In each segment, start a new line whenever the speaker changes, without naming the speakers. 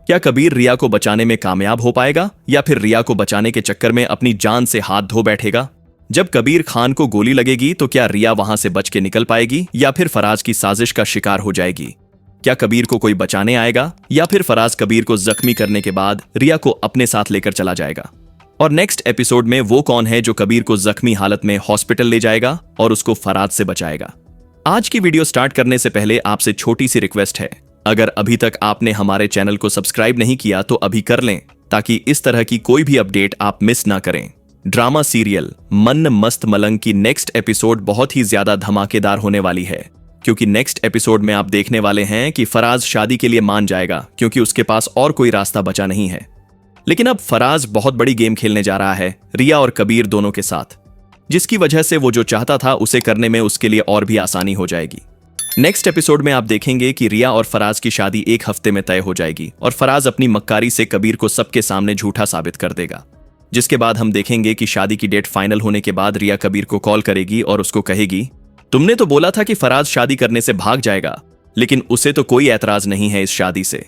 क्या कबीर रिया को बचाने में कामयाब हो पाएगा या फिर रिया को बचाने के चक्कर में अपनी जान से हाथ धो बैठेगा? जब कबीर खान को गोली लगेगी तो क्या रिया वहां से बच के निकल पाएगी या फिर फराज की साजिश का शिकार हो जाएगी? क्या कबीर को कोई बचाने आएगा या फिर फराज कबीर को जख्मी करने के बाद रिया को अपने साथ लेकर चला जाएगा? और नेक्स्ट एपिसोड में वो कौन है जो कबीर को जख्मी हालत में हॉस्पिटल ले जाएगा और उसको फराज से बचाएगा? आज की वीडियो स्टार्ट करने से पहले आपसे छोटी सी रिक्वेस्ट है, अगर अभी तक आपने हमारे चैनल को सब्सक्राइब नहीं किया तो अभी कर लें ताकि इस तरह की कोई भी अपडेट आप मिस ना करें। ड्रामा सीरियल मन मस्त मलंग की नेक्स्ट एपिसोड बहुत ही ज्यादा धमाकेदार होने वाली है, क्योंकि नेक्स्ट एपिसोड में आप देखने वाले हैं कि फराज शादी के लिए मान जाएगा क्योंकि उसके पास और कोई रास्ता बचा नहीं है। लेकिन अब फराज बहुत बड़ी गेम खेलने जा रहा है रिया और कबीर दोनों के साथ, जिसकी वजह से वो जो चाहता था उसे करने में उसके लिए और भी आसानी हो जाएगी। नेक्स्ट एपिसोड में आप देखेंगे कि रिया और फराज की शादी एक हफ्ते में तय हो जाएगी और फराज अपनी मक्कारी से कबीर को सबके सामने झूठा साबित कर देगा। जिसके बाद हम देखेंगे कि शादी की डेट फाइनल होने के बाद रिया कबीर को कॉल करेगी और उसको कहेगी, तुमने तो बोला था कि फराज शादी करने से भाग जाएगा, लेकिन उसे तो कोई ऐतराज नहीं है इस शादी से।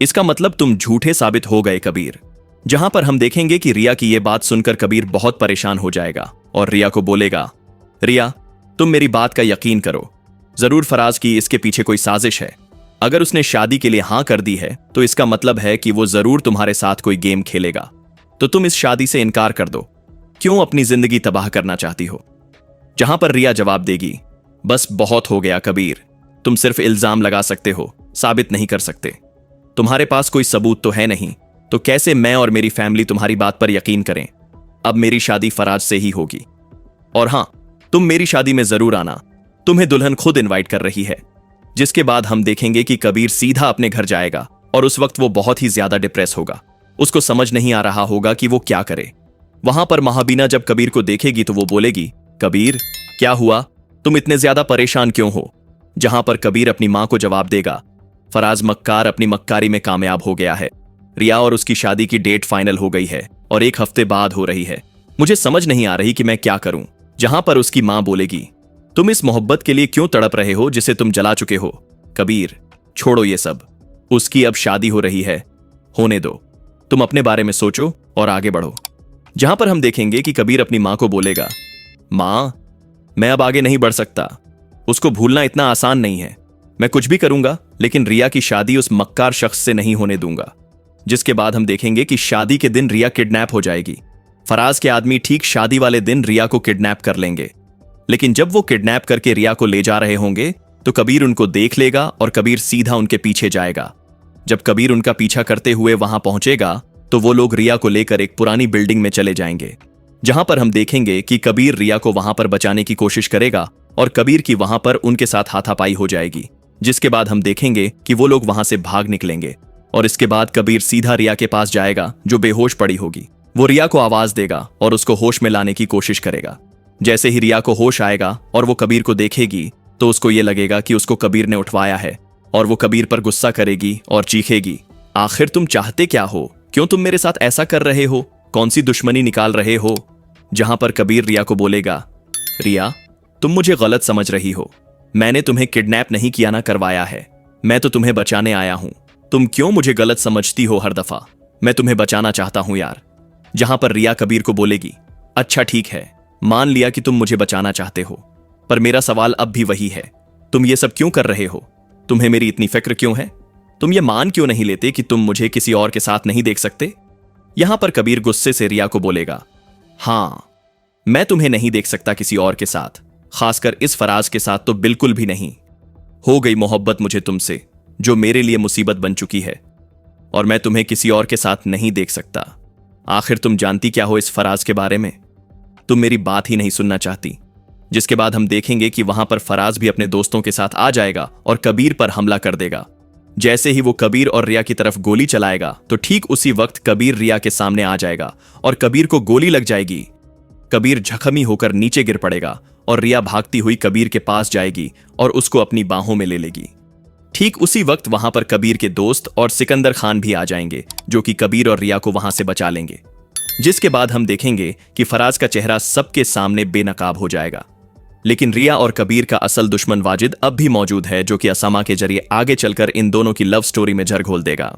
इसका मतलब तुम झूठे साबित हो गए कबीर। जहां पर हम देखेंगे कि रिया की यह बात सुनकर कबीर बहुत परेशान हो जाएगा और रिया को बोलेगा, रिया तुम मेरी बात का यकीन करो, जरूर फराज की इसके पीछे कोई साजिश है। अगर उसने शादी के लिए हां कर दी है तो इसका मतलब है कि वो जरूर तुम्हारे साथ कोई गेम खेलेगा, तो तुम इस शादी से इनकार कर दो। क्यों अपनी जिंदगी तबाह करना चाहती हो? जहां पर रिया जवाब देगी, बस बहुत हो गया कबीर, तुम सिर्फ इल्जाम लगा सकते हो, साबित नहीं कर सकते। तुम्हारे पास कोई सबूत तो है नहीं, तो कैसे मैं और मेरी फैमिली तुम्हारी बात पर यकीन करें? अब मेरी शादी फराज से ही होगी। और हां, तुम मेरी शादी में जरूर आना, तुम्हें दुल्हन खुद इनवाइट कर रही है। जिसके बाद हम देखेंगे कि कबीर सीधा अपने घर जाएगा और उस वक्त वो बहुत ही ज्यादा डिप्रेस होगा। उसको समझ नहीं आ रहा होगा कि वो क्या करे। वहां पर महाबीना जब कबीर को देखेगी तो वो बोलेगी, कबीर क्या हुआ, तुम इतने ज्यादा परेशान क्यों हो? जहां पर कबीर अपनी मां को जवाब देगा, फराज मक्कार अपनी मक्कारी में कामयाब हो गया है। रिया और उसकी शादी की डेट फाइनल हो गई है और एक हफ्ते बाद हो रही है। मुझे समझ नहीं आ रही कि मैं क्या करूं। जहां पर उसकी मां बोलेगी, तुम इस मोहब्बत के लिए क्यों तड़प रहे हो जिसे तुम जला चुके हो? कबीर छोड़ो ये सब, उसकी अब शादी हो रही है, होने दो, तुम अपने बारे में सोचो और आगे बढ़ो। जहां पर हम देखेंगे कि कबीर अपनी मां को बोलेगा, मां मैं अब आगे नहीं बढ़ सकता, उसको भूलना इतना आसान नहीं है। मैं कुछ भी करूंगा लेकिन रिया की शादी उस मक्कार शख्स से नहीं होने दूंगा। जिसके बाद हम देखेंगे कि शादी के दिन रिया किडनैप हो जाएगी। फराज के आदमी ठीक शादी वाले दिन रिया को किडनैप कर लेंगे, लेकिन जब वो किडनैप करके रिया को ले जा रहे होंगे तो कबीर उनको देख लेगा और कबीर सीधा उनके पीछे जाएगा। जब कबीर उनका पीछा करते हुए वहां पहुंचेगा तो वो लोग रिया को लेकर एक पुरानी बिल्डिंग में चले जाएंगे। जहां पर हम देखेंगे कि कबीर रिया को वहां पर बचाने की कोशिश करेगा और कबीर की वहां पर उनके साथ हाथापाई हो जाएगी। जिसके बाद हम देखेंगे कि वो लोग वहां से भाग निकलेंगे और इसके बाद कबीर सीधा रिया के पास जाएगा जो बेहोश पड़ी होगी। वो रिया को आवाज देगा और उसको होश में लाने की कोशिश करेगा। जैसे ही रिया को होश आएगा और वो कबीर को देखेगी तो उसको ये लगेगा कि उसको कबीर ने उठवाया है और वो कबीर पर गुस्सा करेगी और चीखेगी, आखिर तुम चाहते क्या हो? क्यों तुम मेरे साथ ऐसा कर रहे हो? कौन सी दुश्मनी निकाल रहे हो? जहां पर कबीर रिया को बोलेगा, रिया तुम मुझे गलत समझ रही हो, मैंने तुम्हें किडनैप नहीं किया ना करवाया है, मैं तो तुम्हें बचाने आया हूं। तुम क्यों मुझे गलत समझती हो हर दफा? मैं तुम्हें बचाना चाहता हूं यार। जहां पर रिया कबीर को बोलेगी, अच्छा ठीक है, मान लिया कि तुम मुझे बचाना चाहते हो, पर मेरा सवाल अब भी वही है, तुम ये सब क्यों कर रहे हो? तुम्हें मेरी इतनी फिक्र क्यों है? तुम ये मान क्यों नहीं लेते कि तुम मुझे किसी और के साथ नहीं देख सकते? यहां पर कबीर गुस्से से रिया को बोलेगा, हां मैं तुम्हें नहीं देख सकता किसी और के साथ, खासकर इस फराज के साथ तो बिल्कुल भी नहीं। हो गई मोहब्बत मुझे तुमसे, जो मेरे लिए मुसीबत बन चुकी है, और मैं तुम्हें किसी और के साथ नहीं देख सकता। आखिर तुम जानती क्या हो इस फराज के बारे में? तुम मेरी बात ही नहीं सुनना चाहती। जिसके बाद हम देखेंगे कि वहां पर फराज भी अपने दोस्तों के साथ आ जाएगा और कबीर पर हमला कर देगा। जैसे ही वो कबीर और रिया की तरफ गोली चलाएगा तो ठीक उसी वक्त कबीर रिया के सामने आ जाएगा और कबीर को गोली लग जाएगी। कबीर जख्मी होकर नीचे गिर पड़ेगा और रिया भागती हुई कबीर के पास जाएगी और उसको अपनी बाहों में ले लेगी। ठीक उसी वक्त वहां पर कबीर के दोस्त और सिकंदर खान भी आ जाएंगे, जो कि कबीर और रिया को वहां से बचा लेंगे। जिसके बाद हम देखेंगे कि फराज का चेहरा सबके सामने बेनकाब हो जाएगा। लेकिन रिया और कबीर का असल दुश्मन वाजिद अब भी मौजूद है, जो कि असामा के जरिए आगे चलकर इन दोनों की लव स्टोरी में जड़ घोल देगा।